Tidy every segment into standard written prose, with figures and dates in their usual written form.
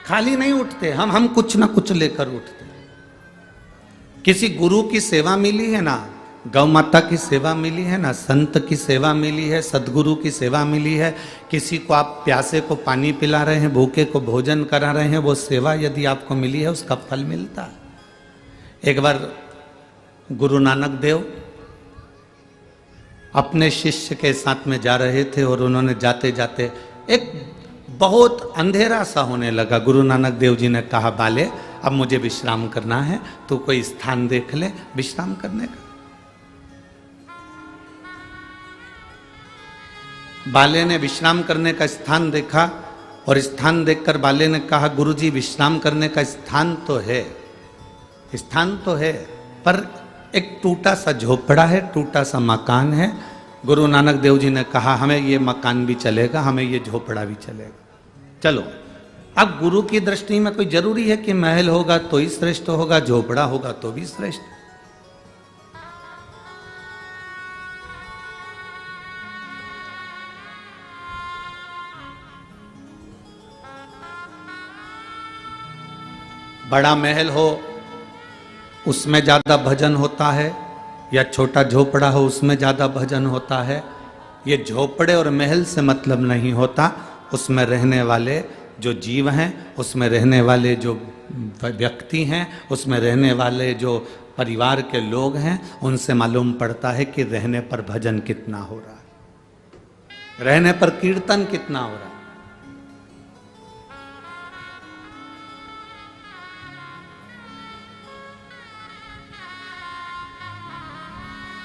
खाली नहीं उठते हम कुछ ना कुछ लेकर उठते। किसी गुरु की सेवा मिली है ना, गौ माता की सेवा मिली है ना, संत की सेवा मिली है, सदगुरु की सेवा मिली है, किसी को आप प्यासे को पानी पिला रहे हैं, भूखे को भोजन करा रहे हैं, वो सेवा यदि आपको मिली है उसका फल मिलता है। एक बार गुरु नानक देव अपने शिष्य के साथ में जा रहे थे और उन्होंने जाते जाते एक बहुत अंधेरा सा होने लगा। गुरु नानक देव जी ने कहा, बाले अब मुझे विश्राम करना है, तो कोई स्थान देख ले विश्राम करने का। बाले ने विश्राम करने का स्थान देखा और स्थान देखकर बाले ने कहा, गुरुजी विश्राम करने का स्थान तो है, पर एक टूटा सा झोपड़ा है, टूटा सा मकान है। गुरु नानक देव जी ने कहा, हमें ये मकान भी चलेगा, हमें ये झोपड़ा भी चलेगा, चलो। अब गुरु की दृष्टि में कोई जरूरी है कि महल होगा तो ही श्रेष्ठ होगा, झोपड़ा होगा तो भी श्रेष्ठ। बड़ा महल हो उसमें ज्यादा भजन होता है, या छोटा झोपड़ा हो उसमें ज्यादा भजन होता है। ये झोपड़े और महल से मतलब नहीं होता, उसमें रहने वाले जो जीव हैं, उसमें रहने वाले जो व्यक्ति हैं, उसमें रहने वाले जो परिवार के लोग हैं, उनसे मालूम पड़ता है कि रहने पर भजन कितना हो रहा है, रहने पर कीर्तन कितना हो रहा है।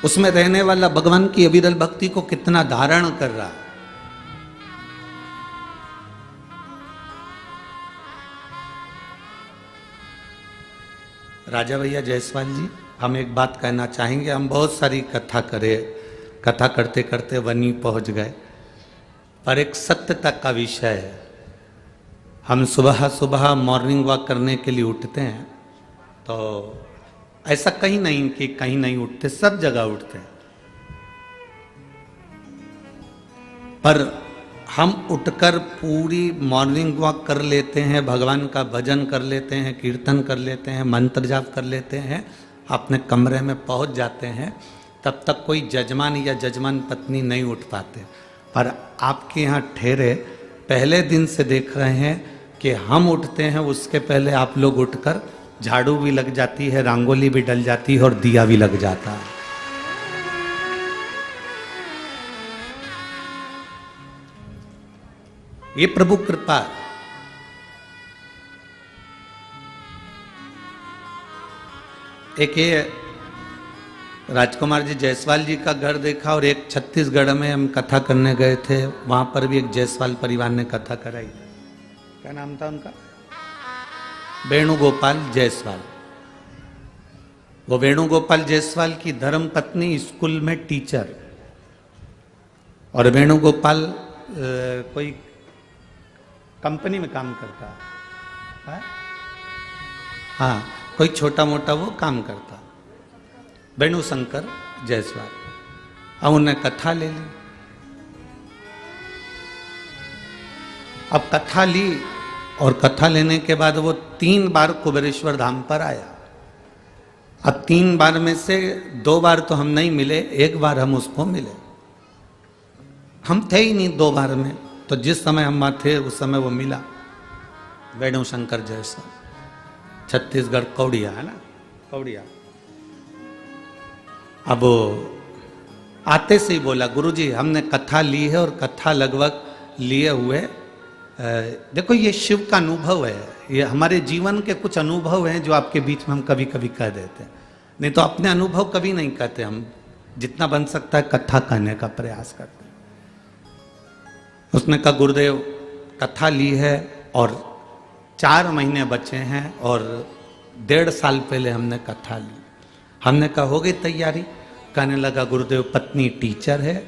उसमें रहने वाला भगवान की अविरल भक्ति को कितना धारण कर रहा है। राजा भैया जायसवाल जी, हम एक बात कहना चाहेंगे। हम बहुत सारी कथा करते करते वनी पहुंच गए, पर एक सत्यता का विषय है। हम सुबह सुबह मॉर्निंग वॉक करने के लिए उठते हैं, तो ऐसा कहीं नहीं कि कहीं नहीं उठते, सब जगह उठते हैं। पर हम उठकर पूरी मॉर्निंग वॉक कर लेते हैं, भगवान का भजन कर लेते हैं, कीर्तन कर लेते हैं, मंत्र जाप कर लेते हैं, अपने कमरे में पहुंच जाते हैं, तब तक कोई जजमान या जजमान पत्नी नहीं उठ पाते। पर आपके यहाँ ठहरे पहले दिन से देख रहे हैं कि हम उठते हैं, उसके पहले आप लोग उठकर झाड़ू भी लग जाती है, रंगोली भी डल जाती है और दिया भी लग जाता है। ये प्रभु कृपा। एक ये राजकुमार जी जायसवाल जी का घर देखा, और एक छत्तीसगढ़ में हम कथा करने गए थे, वहां पर भी एक जायसवाल परिवार ने कथा कराई। क्या नाम था उनका? वेणुगोपाल जायसवाल। वो वेणुगोपाल जायसवाल की धर्म पत्नी स्कूल में टीचर, और वेणुगोपाल कोई कंपनी में काम करता है, हाँ कोई छोटा मोटा वो काम करता, वेणु शंकर जायसवाल। अब उन्हें कथा ले ली। अब कथा ली, और कथा लेने के बाद वो 3 बार कुबेरेश्वर धाम पर आया। अब 3 बार में से 2 बार तो हम नहीं मिले, 1 बार हम उसको मिले। हम थे ही नहीं 2 बार में, तो जिस समय हम वहां थे उस समय वो मिला। वेणु शंकर जायसवाल, छत्तीसगढ़ कौड़िया है ना, कौड़िया। अब आते से ही बोला, गुरुजी हमने कथा ली है, और कथा लगभग लिए हुए देखो ये शिव का अनुभव है, ये हमारे जीवन के कुछ अनुभव हैं जो आपके बीच में हम कभी कभी कह देते हैं, नहीं तो अपने अनुभव कभी नहीं कहते। हम जितना बन सकता है कथा कहने का प्रयास करते हैं। उसने कहा, गुरुदेव कथा ली है और 4 महीने बचे हैं, और 1.5 साल पहले हमने कथा ली। हमने कहा हो गई तैयारी? कहने लगा, गुरुदेव पत्नी टीचर है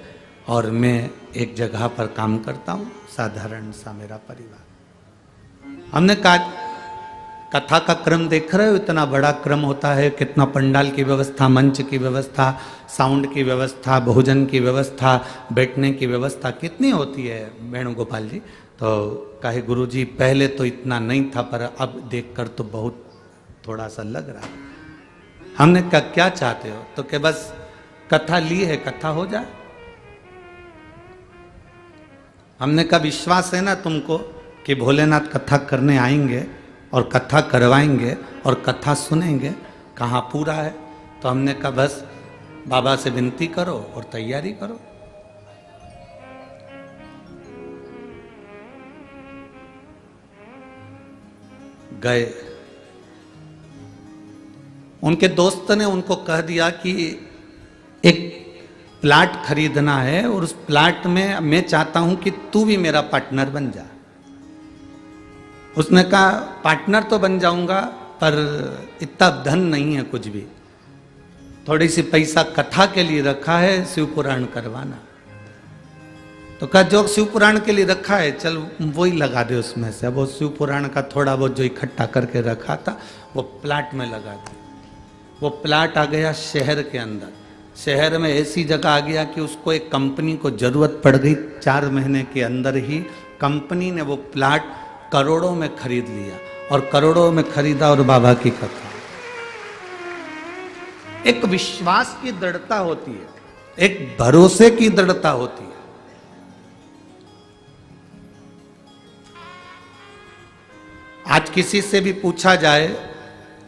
और मैं एक जगह पर काम करता हूँ, साधारण सा मेरा परिवार। हमने कथा का क्रम देख रहे हो, इतना बड़ा क्रम होता है, कितना पंडाल की व्यवस्था, मंच की व्यवस्था, साउंड की व्यवस्था, भोजन की व्यवस्था, बैठने की व्यवस्था कितनी होती है वेणुगोपाल जी। तो कहे गुरु जी पहले तो इतना नहीं था, पर अब देखकर तो बहुत थोड़ा सा लग रहा है। हमने कहा क्या चाहते हो, तो कि बस कथा ली है, कथा हो जाए। हमने कहा विश्वास है ना तुमको कि भोलेनाथ कथा करने आएंगे और कथा करवाएंगे और कथा सुनेंगे? कहाँ पूरा है। तो हमने कहा बस बाबा से विनती करो और तैयारी करो। गए, उनके दोस्त ने उनको कह दिया कि एक प्लाट खरीदना है और उस प्लाट में मैं चाहता हूं कि तू भी मेरा पार्टनर बन जा। उसने कहा पार्टनर तो बन जाऊंगा, पर इतना धन नहीं है कुछ भी, थोड़ी सी पैसा कथा के लिए रखा है, शिव पुराण करवाना। तो कहा जो शिव पुराण के लिए रखा है चल वही लगा दे उसमें से। वो शिव पुराण का थोड़ा बहुत जो इकट्ठा करके रखा था वो प्लाट में लगा दे। वो प्लाट आ गया शहर के अंदर। शहर में ऐसी जगह आ गया कि उसको एक कंपनी को जरूरत पड़ गई। 4 महीने के अंदर ही कंपनी ने वो प्लाट करोड़ों में खरीद लिया, और करोड़ों में खरीदा और बाबा की कथा। एक विश्वास की दृढ़ता होती है, एक भरोसे की दृढ़ता होती है। आज किसी से भी पूछा जाए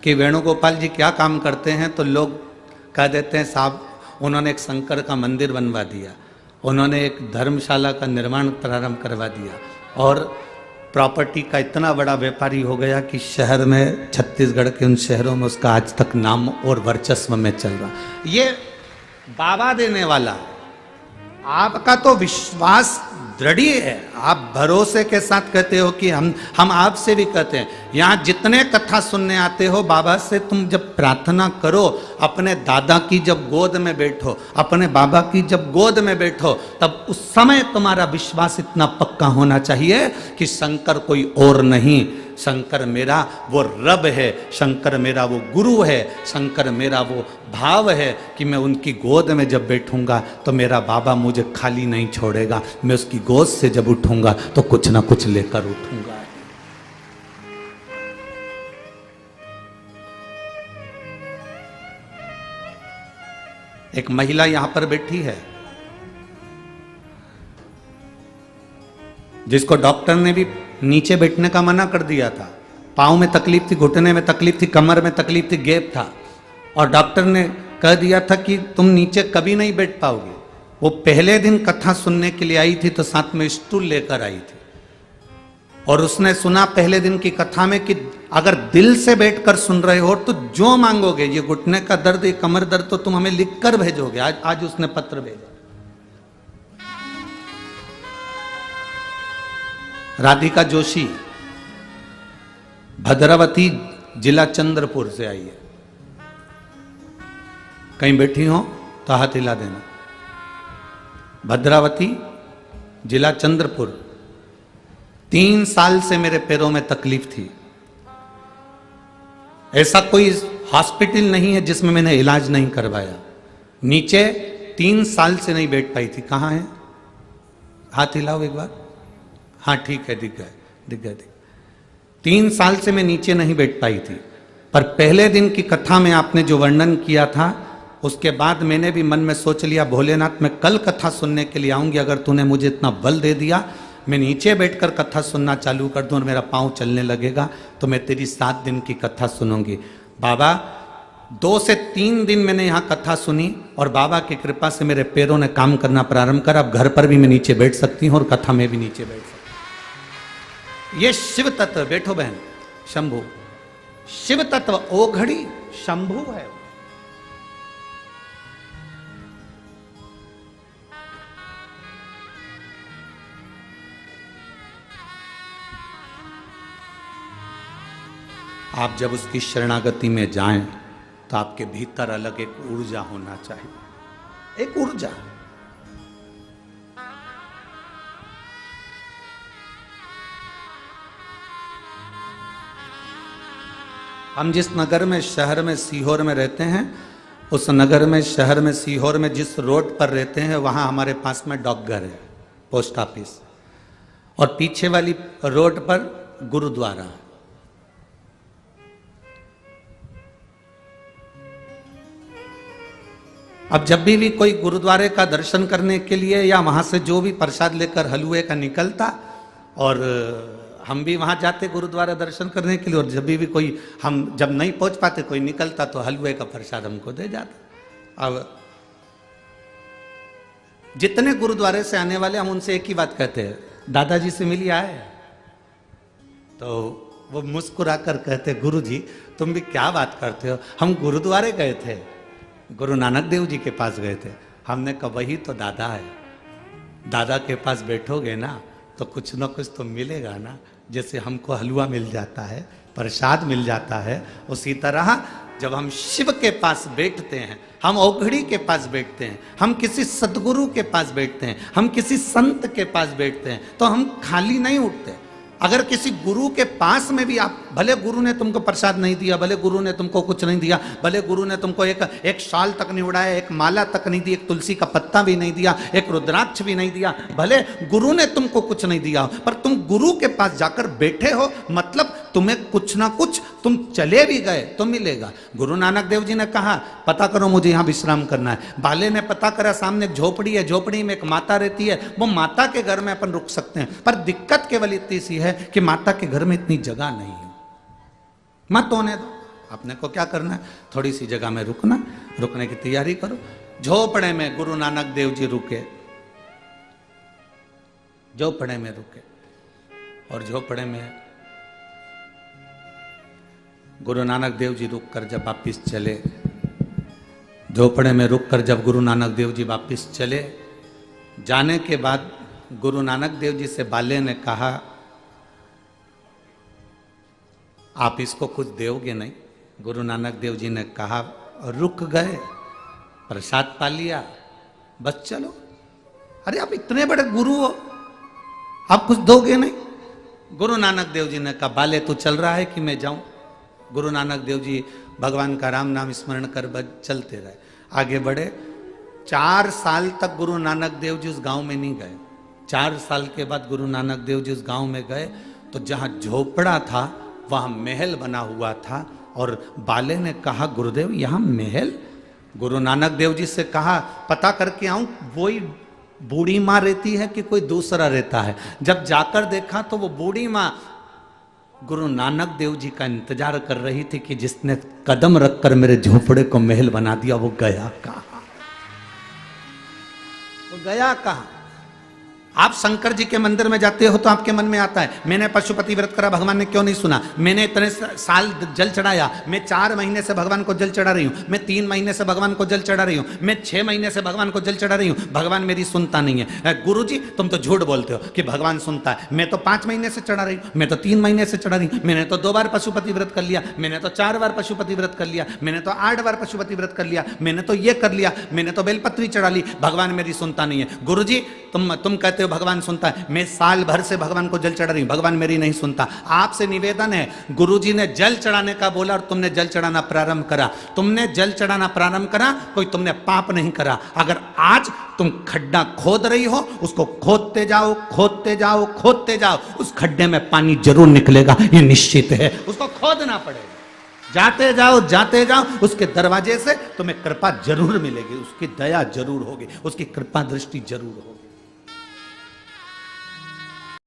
कि वेणुगोपाल जी क्या काम करते हैं, तो लोग कह देते हैं साहब उन्होंने एक शंकर का मंदिर बनवा दिया, उन्होंने एक धर्मशाला का निर्माण प्रारंभ करवा दिया, और प्रॉपर्टी का इतना बड़ा व्यापारी हो गया कि शहर में, छत्तीसगढ़ के उन शहरों में उसका आज तक नाम और वर्चस्व में चल रहा। ये बाबा देने वाला, आपका तो विश्वास दृढ़ है। आप भरोसे के साथ कहते हो कि हम आपसे भी कहते हैं, यहाँ जितने कथा सुनने आते हो बाबा से, तुम जब प्रार्थना करो, अपने दादा की जब गोद में बैठो, अपने बाबा की जब गोद में बैठो, तब उस समय तुम्हारा विश्वास इतना पक्का होना चाहिए कि शंकर कोई और नहीं, शंकर मेरा वो रब है, शंकर मेरा वो गुरु है, शंकर मेरा वो भाव है कि मैं उनकी गोद में जब बैठूंगा तो मेरा बाबा मुझे खाली नहीं छोड़ेगा। मैं उसकी गोद से जब उठूंगा तो कुछ ना कुछ लेकर उठूंगा। एक महिला यहां पर बैठी है जिसको डॉक्टर ने भी नीचे बैठने का मना कर दिया था। पाँव में तकलीफ थी, घुटने में तकलीफ थी, कमर में तकलीफ थी, गैप था, और डॉक्टर ने कह दिया था कि तुम नीचे कभी नहीं बैठ पाओगे। वो पहले दिन कथा सुनने के लिए आई थी तो साथ में स्टूल लेकर आई थी, और उसने सुना पहले दिन की कथा में कि अगर दिल से बैठकर सुन रहे हो तो जो मांगोगे, ये घुटने का दर्द, ये कमर दर्द तो तुम हमें लिखकर भेजोगे। आज उसने पत्र भेजा। राधिका जोशी भद्रावती जिला चंद्रपुर से आई है। कहीं बैठी हो तो हाथ हिला देना। भद्रावती जिला चंद्रपुर। 3 साल से मेरे पैरों में तकलीफ थी। ऐसा कोई हॉस्पिटल नहीं है जिसमें मैंने इलाज नहीं करवाया। नीचे 3 साल से नहीं बैठ पाई थी। कहाँ है? हाथ हिलाओ एक बार। हाँ ठीक है, दिख गया। 3 साल से मैं नीचे नहीं बैठ पाई थी, पर पहले दिन की कथा में आपने जो वर्णन किया था, उसके बाद मैंने भी मन में सोच लिया भोलेनाथ मैं कल कथा सुनने के लिए आऊंगी। अगर तूने मुझे इतना बल दे दिया, मैं नीचे बैठकर कथा सुनना चालू कर दूं और मेरा पाँव चलने लगेगा, तो मैं तेरी 7 दिन की कथा सुनूंगी। बाबा 2 से 3 दिन मैंने यहाँ कथा सुनी और बाबा की कृपा से मेरे पैरों ने काम करना प्रारंभ करा। अब घर पर भी मैं नीचे बैठ सकती हूँ और कथा में भी नीचे बैठ सकती हूँ। ये शिव तत्व, बैठो बहन, शंभु शिव तत्व, ओघड़ी शंभु है। आप जब उसकी शरणागति में जाएं तो आपके भीतर अलग एक ऊर्जा होना चाहिए, एक ऊर्जा। हम जिस नगर में, शहर में, सीहोर में रहते हैं, उस नगर में, शहर में, सीहोर में जिस रोड पर रहते हैं, वहां हमारे पास में डाकघर है, पोस्ट ऑफिस, और पीछे वाली रोड पर गुरुद्वारा। अब जब भी कोई गुरुद्वारे का दर्शन करने के लिए या वहां से जो भी प्रसाद लेकर हलवे का निकलता, और हम भी वहां जाते गुरुद्वारा दर्शन करने के लिए, और जब भी कोई, हम जब नहीं पहुंच पाते, कोई निकलता तो हलवे का प्रसाद हमको दे जाता। अब जितने गुरुद्वारे से आने वाले, हम उनसे एक ही बात कहते हैं, दादाजी से मिलिए आए? तो वो मुस्कुरा कर कहते, गुरु जी तुम भी क्या बात करते हो, हम गुरुद्वारे गए थे, गुरु नानक देव जी के पास गए थे। हमने कहा वही तो दादा है, दादा के पास बैठोगे ना तो कुछ ना कुछ तो मिलेगा ना। जैसे हमको हलवा मिल जाता है, प्रसाद मिल जाता है, उसी तरह जब हम शिव के पास बैठते हैं, हम औघड़ी के पास बैठते हैं, हम किसी सदगुरु के पास बैठते हैं, हम किसी संत के पास बैठते हैं, तो हम खाली नहीं उठते। अगर किसी गुरु के पास में भी आप, भले गुरु ने तुमको प्रसाद नहीं दिया, भले गुरु ने तुमको कुछ नहीं दिया, भले गुरु ने तुमको एक शाल तक नहीं उड़ाया, एक माला तक नहीं दी, एक तुलसी का पत्ता भी नहीं दिया, एक रुद्राक्ष भी नहीं दिया, भले गुरु ने तुमको कुछ नहीं दिया, पर तुम गुरु के पास जाकर बैठे हो, मतलब तुम्हें कुछ ना कुछ, तुम चले भी गए तो मिलेगा। गुरु नानक देव जी ने कहा पता करो मुझे यहाँ विश्राम करना है। बाले ने पता करा, सामने एक झोपड़ी है, झोपड़ी में एक माता रहती है, वो माता के घर में अपन रुक सकते हैं, पर दिक्कत केवल इतनी सी है कि माता के घर में इतनी जगह नहीं है। मत होने दो, आपने को क्या करना है, थोड़ी सी जगह में रुकना, रुकने की तैयारी करो। झोपड़े में गुरु नानक देव जी रुके, झोपड़े में रुके, और झोपड़े में गुरु नानक देव जी रुक कर जब वापिस चले, झोपड़े में रुक कर जब गुरु नानक देव जी वापिस चले, जाने के बाद गुरु नानक देव जी से बाले ने कहा आप इसको कुछ दोगे नहीं? गुरु नानक देव जी ने कहा रुक गए, प्रसाद पा लिया, बस चलो। अरे आप इतने बड़े गुरु हो, आप कुछ दोगे नहीं? गुरु नानक देव जी ने कहा बाले तू चल रहा है कि मैं जाऊं? गुरु नानक देव जी भगवान का राम नाम स्मरण कर बस चलते रहे, आगे बढ़े। 4 साल तक गुरु नानक देव जी उस गांव में नहीं गए। 4 साल के बाद गुरु नानक देव जी उस गांव में गए, तो जहां झोपड़ा था वहां महल बना हुआ था, और बाले ने कहा गुरुदेव यहां महल? गुरु नानक देव जी से कहा पता करके आऊं वही बूढ़ी माँ रहती है कि कोई दूसरा रहता है। जब जाकर देखा तो वो बूढ़ी माँ गुरु नानक देव जी का इंतजार कर रही थी कि जिसने कदम रखकर मेरे झोपड़े को महल बना दिया वो गया कहां? वो गया कहां? आप शंकर जी के मंदिर में जाते हो तो आपके मन में आता है मैंने पशुपति व्रत करा, भगवान ने क्यों नहीं सुना? मैंने इतने साल जल चढ़ाया, मैं 4 महीने से भगवान को जल चढ़ा रही हूँ, मैं 3 महीने से भगवान को जल चढ़ा रही हूँ, मैं 6 महीने से भगवान को जल चढ़ा रही हूँ, भगवान मेरी सुनता नहीं है। गुरु जी तुम तो झूठ बोलते हो कि भगवान सुनता है। मैं तो 5 महीने से चढ़ा रही हूँ, मैं तो 3 महीने से चढ़ा रही हूँ, मैंने तो 2 बार पशुपति व्रत कर लिया, मैंने तो 4 बार पशुपति व्रत कर लिया, मैंने तो 8 बार पशुपति व्रत कर लिया, मैंने तो ये कर लिया, मैंने तो बेलपत्री चढ़ा ली, भगवान मेरी सुनता नहीं है। गुरु जी तुम कहते हो भगवान सुनता है, मैं साल भर से भगवान को जल चढ़ा रही हूं, भगवान मेरी नहीं सुनता। आपसे निवेदन है, गुरुजी ने जल चढ़ाने का बोला और तुमने जल चढ़ाना प्रारंभ करा, तुमने जल चढ़ाना प्रारंभ करा, कोई तुमने पाप नहीं करा। अगर आज तुम खड्डा खोद रही हो, उसको खोदते जाओ, खोदते जाओ, खोदते जाओ, उस खड्डे में पानी जरूर निकलेगा, ये निश्चित है। उसको खोदना पड़ेगा, जाते जाओ, उसके दरवाजे से तुम्हें कृपा जरूर मिलेगी, उसकी दया जरूर होगी, उसकी कृपा दृष्टि जरूर होगी।